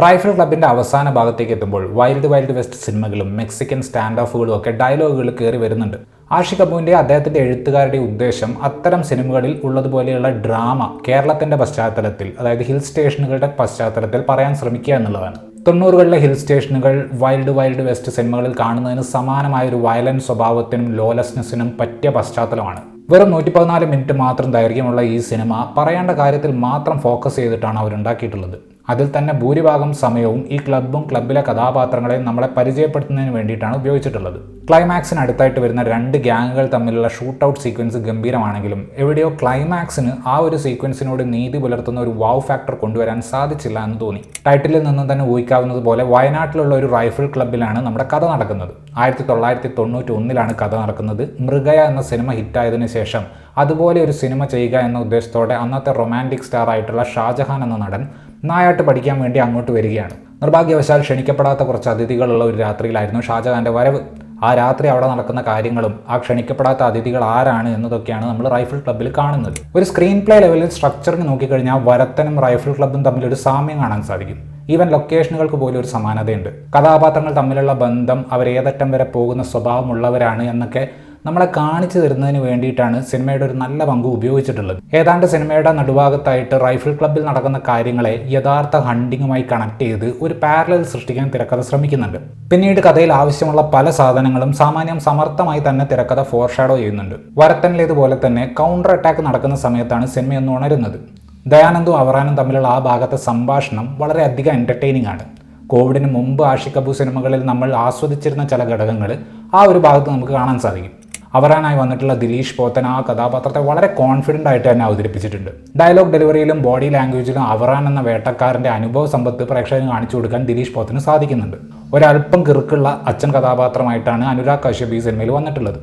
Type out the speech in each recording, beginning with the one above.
Rifle ക്ലബിന്റെ അവസാന ഭാഗത്തേക്ക് എത്തുമ്പോൾ വൈൽഡ് വൈൽഡ് വെസ്റ്റ് സിനിമകളും മെക്സിക്കൻ സ്റ്റാൻഡ് ഓഫുകളും ഒക്കെ ഡയലോഗുകൾ കയറി വരുന്നുണ്ട്. ആഷിഖ് അബുവിന്റെ അദ്ദേഹത്തിന്റെ എഴുത്തുകാരുടെ ഉദ്ദേശം അത്തരം സിനിമകളിൽ ഉള്ളതുപോലെയുള്ള ഡ്രാമ കേരളത്തിന്റെ പശ്ചാത്തലത്തിൽ, അതായത് ഹിൽ സ്റ്റേഷനുകളുടെ പശ്ചാത്തലത്തിൽ പറയാൻ ശ്രമിക്കുക എന്നുള്ളതാണ്. 90കളിലെ ഹിൽ സ്റ്റേഷനുകൾ വൈൽഡ് വൈൽഡ് വെസ്റ്റ് സിനിമകളിൽ കാണുന്നതിന് സമാനമായ ഒരു വയലന്റ് സ്വഭാവത്തിനും ലോലെസ്നെസ്സിനും പറ്റിയ പശ്ചാത്തലമാണ്. വെറും 114 മിനിറ്റ് മാത്രം ദൈർഘ്യമുള്ള ഈ സിനിമ പറയേണ്ട കാര്യത്തിൽ മാത്രം ഫോക്കസ് ചെയ്തിട്ടാണ് അവരുണ്ടാക്കിയിട്ടുള്ളത്. അതിൽ തന്നെ ഭൂരിഭാഗം സമയവും ഈ ക്ലബിലെ കഥാപാത്രങ്ങളെയും നമ്മളെ പരിചയപ്പെടുത്തുന്നതിന് വേണ്ടിയിട്ടാണ് ഉപയോഗിച്ചിട്ടുള്ളത്. ക്ലൈമാക്സിന് അടുത്തായിട്ട് വരുന്ന 2 ഗ്യാങ്ങുകൾ തമ്മിലുള്ള ഷൂട്ട് ഔട്ട് സീക്വൻസ് ഗംഭീരമാണെങ്കിലും എവിടെയോ ക്ലൈമാക്സിന് ആ ഒരു സീക്വൻസിനോട് നീതി പുലർത്തുന്ന ഒരു വാവ് ഫാക്ടർ കൊണ്ടുവരാൻ സാധിച്ചില്ല എന്ന് തോന്നി. ടൈറ്റിലിൽ നിന്നും തന്നെ ഊഹിക്കാവുന്നത് പോലെ വയനാട്ടിലുള്ള ഒരു റൈഫിൾ ക്ലബിലാണ് നമ്മുടെ കഥ നടക്കുന്നത്. 1991 കഥ നടക്കുന്നത്. മൃഗയ എന്ന സിനിമ ഹിറ്റായതിനു ശേഷം അതുപോലെ ഒരു സിനിമ ചെയ്യുക എന്ന ഉദ്ദേശത്തോടെ അന്നത്തെ റൊമാൻറ്റിക് സ്റ്റാർ ആയിട്ടുള്ള ഷാജഹാൻ എന്ന നടൻ നായാട്ട് പഠിക്കാൻ വേണ്ടി അങ്ങോട്ട് വരികയാണ്. നിർഭാഗ്യവശാൽ ക്ഷണിക്കപ്പെടാത്ത കുറച്ച് അതിഥികളുള്ള ഒരു രാത്രിയിലായിരുന്നു ഷാജഹാന്റെ വരവ്. ആ രാത്രി അവിടെ നടക്കുന്ന കാര്യങ്ങളും ആ ക്ഷണിക്കപ്പെടാത്ത അതിഥികൾ ആരാണ് എന്നതൊക്കെയാണ് നമ്മൾ റൈഫിൾ ക്ലബ്ബിൽ കാണുന്നത്. ഒരു സ്ക്രീൻ പ്ലേ ലെവലിൽ സ്ട്രക്ചറിന് നോക്കിക്കഴിഞ്ഞാൽ വരത്തനും റൈഫിൾ ക്ലബ്ബും തമ്മിലൊരു സാമ്യം കാണാൻ സാധിക്കും. ഈവൻ ലൊക്കേഷനുകൾക്ക് പോലും ഒരു സമാനതയുണ്ട്. കഥാപാത്രങ്ങൾ തമ്മിലുള്ള ബന്ധം, അവരേതറ്റം വരെ പോകുന്ന സ്വഭാവമുള്ളവരാണ് എന്നൊക്കെ നമ്മളെ കാണിച്ചു തരുന്നതിന് വേണ്ടിയിട്ടാണ് സിനിമയുടെ ഒരു നല്ല പങ്ക് ഉപയോഗിച്ചിട്ടുള്ളത്. ഏതാണ്ട് സിനിമയുടെ നടുഭാഗത്തായിട്ട് റൈഫിൾ ക്ലബ്ബിൽ നടക്കുന്ന കാര്യങ്ങളെ യഥാർത്ഥ ഹണ്ടിങ്ങുമായി കണക്ട് ചെയ്ത് ഒരു പാരലൽ സൃഷ്ടിക്കാൻ തിരക്കഥ ശ്രമിക്കുന്നുണ്ട്. പിന്നീട് കഥയിൽ ആവശ്യമുള്ള പല സാധനങ്ങളും സാമാന്യം സമർത്ഥമായി തന്നെ തിരക്കഥ ഫോർഷാഡോ ചെയ്യുന്നുണ്ട്. വരത്തനിലേതുപോലെ തന്നെ കൗണ്ടർ അറ്റാക്ക് നടക്കുന്ന സമയത്താണ് സിനിമയൊന്ന് ഉണരുന്നത്. ദയാനന്ദും അവറാനും തമ്മിലുള്ള ആ ഭാഗത്തെ സംഭാഷണം വളരെയധികം എൻ്റർടൈനിങ് ആണ്. കോവിഡിന് മുമ്പ് ആഷിഖ് അബു സിനിമകളിൽ നമ്മൾ ആസ്വദിച്ചിരുന്ന ചില ഘടകങ്ങൾ ആ ഒരു ഭാഗത്ത് നമുക്ക് കാണാൻ സാധിക്കും. അവറാനായി വന്നിട്ടുള്ള ദിലീഷ് പോത്തൻ ആ കഥാപാത്രത്തെ വളരെ കോൺഫിഡൻ്റ് ആയിട്ട് തന്നെ അവതരിപ്പിച്ചിട്ടുണ്ട്. ഡയലോഗ് ഡെലിവറിയിലും ബോഡി ലാംഗ്വേജിലും അവറാൻ എന്ന വേട്ടക്കാരൻ്റെ അനുഭവ സമ്പത്ത് പ്രേക്ഷകന് കാണിച്ചു കൊടുക്കാൻ ദിലീഷ് പോത്തന് സാധിക്കുന്നുണ്ട്. ഒരല്പം കിറുക്കുള്ള അച്ഛൻ കഥാപാത്രമായിട്ടാണ് അനുരാഗ് കശ്യപ് ഈ സിനിമയിൽ വന്നിട്ടുള്ളത്.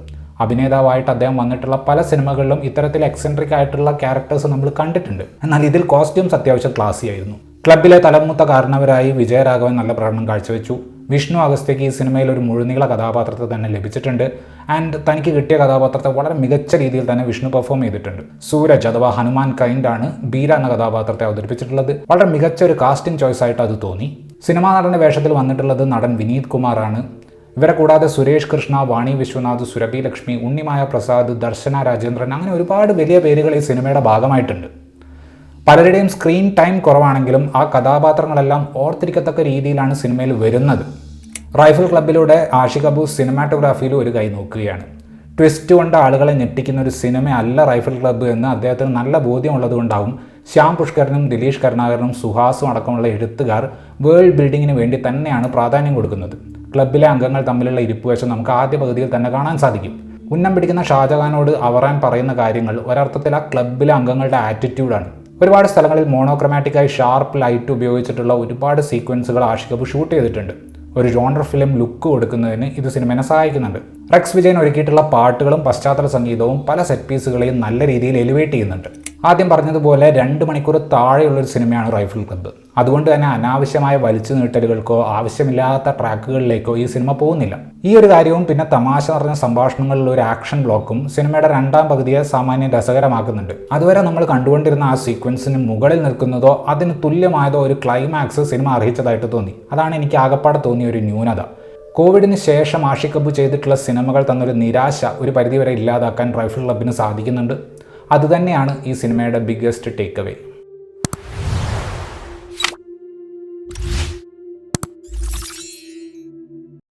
അഭിനേതാവായിട്ട് അദ്ദേഹം വന്നിട്ടുള്ള പല സിനിമകളിലും ഇത്തരത്തിൽ എക്സെൻട്രിക് ആയിട്ടുള്ള ക്യാരക്ടേഴ്സ് നമ്മൾ കണ്ടിട്ടുണ്ട്. എന്നാൽ ഇതിൽ കോസ്റ്റ്യൂംസ് അത്യാവശ്യം ക്ലാസി ആയിരുന്നു. ക്ലബിലെ തലമുത്ത കാരണവരായി വിജയരാഘവൻ നല്ല പ്രകടനം കാഴ്ചവെച്ചു. വിഷ്ണു അഗസ്ത്യയ്ക്ക് ഈ സിനിമയിൽ ഒരു മുഴുനീള കഥാപാത്രത്തെ തന്നെ ലഭിച്ചിട്ടുണ്ട്. ആൻഡ് തനിക്ക് കിട്ടിയ കഥാപാത്രത്തെ വളരെ മികച്ച രീതിയിൽ തന്നെ വിഷ്ണു പെർഫോം ചെയ്തിട്ടുണ്ട്. സൂരജ് അഥവാ ഹനുമാൻ കൈൻഡ് ആണ് ബീര എന്ന കഥാപാത്രത്തെ അവതരിപ്പിച്ചിട്ടുള്ളത്. വളരെ മികച്ച ഒരു കാസ്റ്റിംഗ് ചോയ്സ് ആയിട്ട് അത് തോന്നി. സിനിമാ നടന്റെ വേഷത്തിൽ വന്നിട്ടുള്ളത് നടൻ വിനീത് കുമാറാണ്. ഇവരെ കൂടാതെ സുരേഷ് കൃഷ്ണ, വാണി വിശ്വനാഥ്, സുരഭി ലക്ഷ്മി, ഉണ്ണിമായ പ്രസാദ്, ദർശന രാജേന്ദ്രൻ, അങ്ങനെ ഒരുപാട് വലിയ പേരുകൾ ഈ സിനിമയുടെ ഭാഗമായിട്ടുണ്ട്. പലരുടെയും സ്ക്രീൻ ടൈം കുറവാണെങ്കിലും ആ കഥാപാത്രങ്ങളെല്ലാം ഓർത്തിരിക്കത്തക്ക രീതിയിലാണ് സിനിമയിൽ വരുന്നത്. റൈഫിൾ ക്ലബിലൂടെ ആഷിഖ് അബു സിനിമാറ്റോഗ്രാഫിയിൽ ഒരു കൈ നോക്കുകയാണ്. ട്വിസ്റ്റ് കൊണ്ട് ആളുകളെ ഞെട്ടിക്കുന്ന ഒരു സിനിമയല്ല റൈഫിൾ ക്ലബ്ബ് എന്ന് അദ്ദേഹത്തിന് നല്ല ബോധ്യമുള്ളതുകൊണ്ടാവും ശ്യാം പുഷ്കരനും ദിലീഷ് കരുണാകരനും സുഹാസും അടക്കമുള്ള എഴുത്തുകാർ വേൾഡ് ബിൽഡിങ്ങിന് വേണ്ടി തന്നെയാണ് പ്രാധാന്യം കൊടുക്കുന്നത്. ക്ലബിലെ അംഗങ്ങൾ തമ്മിലുള്ള ഇരിപ്പുവശം നമുക്ക് ആദ്യ പകുതിയിൽ തന്നെ കാണാൻ സാധിക്കും. ഉന്നം പിടിക്കുന്ന ഷാജഹാനോട് അവറാൻ പറയുന്ന കാര്യങ്ങൾ ഒരർത്ഥത്തിൽ ആ ക്ലബിലെ അംഗങ്ങളുടെ ആറ്റിറ്റ്യൂഡാണ്. ഒരുപാട് സ്ഥലങ്ങളിൽ മോണോക്രമാറ്റിക്കായി ഷാർപ്പ് ലൈറ്റ് ഉപയോഗിച്ചിട്ടുള്ള ഒരുപാട് സീക്വൻസുകൾ ആഷിഖ് അബു ഷൂട്ട് ചെയ്തിട്ടുണ്ട്. ഒരു ജോണർ ഫിലിം ലുക്ക് കൊടുക്കുന്നതിന് ഇത് സിനിമയെ സഹായിക്കുന്നുണ്ട്. റെക്സ് വിജയൻ ഒരുക്കിയിട്ടുള്ള പാട്ടുകളും പശ്ചാത്തല സംഗീതവും പല സെറ്റ് പീസുകളെയും നല്ല രീതിയിൽ എലിവേറ്റ് ചെയ്യുന്നുണ്ട്. ആദ്യം പറഞ്ഞതുപോലെ 2 മണിക്കൂർ താഴെയുള്ളൊരു സിനിമയാണ് റൈഫിൾ ക്ലബ്ബ്. അതുകൊണ്ട് തന്നെ അനാവശ്യമായ വലിച്ചു നീട്ടലുകൾക്കോ ആവശ്യമില്ലാത്ത ട്രാക്കുകളിലേക്കോ ഈ സിനിമ പോകുന്നില്ല. ഈ ഒരു കാര്യവും പിന്നെ തമാശ നിറഞ്ഞ സംഭാഷണങ്ങളിലുള്ള ഒരു ആക്ഷൻ ബ്ലോക്കും സിനിമയുടെ 2ാം പകുതിയെ സാമാന്യം രസകരമാക്കുന്നുണ്ട്. അതുവരെ നമ്മൾ കണ്ടുകൊണ്ടിരുന്ന ആ സീക്വൻസിന് മുകളിൽ നിൽക്കുന്നതോ അതിന് തുല്യമായതോ ഒരു ക്ലൈമാക്സ് സിനിമ അർഹിച്ചതായിട്ട് തോന്നി. അതാണ് എനിക്ക് ആകപ്പാടെ തോന്നിയ ഒരു ന്യൂനത. കോവിഡിന് ശേഷം ആഷിഖ് അബു ചെയ്തിട്ടുള്ള സിനിമകൾ തന്നൊരു നിരാശ ഒരു പരിധിവരെ ഇല്ലാതാക്കാൻ റൈഫിൾ ക്ലബിന് സാധിക്കുന്നുണ്ട്. അതുതന്നെയാണ് ഈ സിനിമയുടെ ബിഗ്ഗസ്റ്റ് ടേക്ക് അവേ.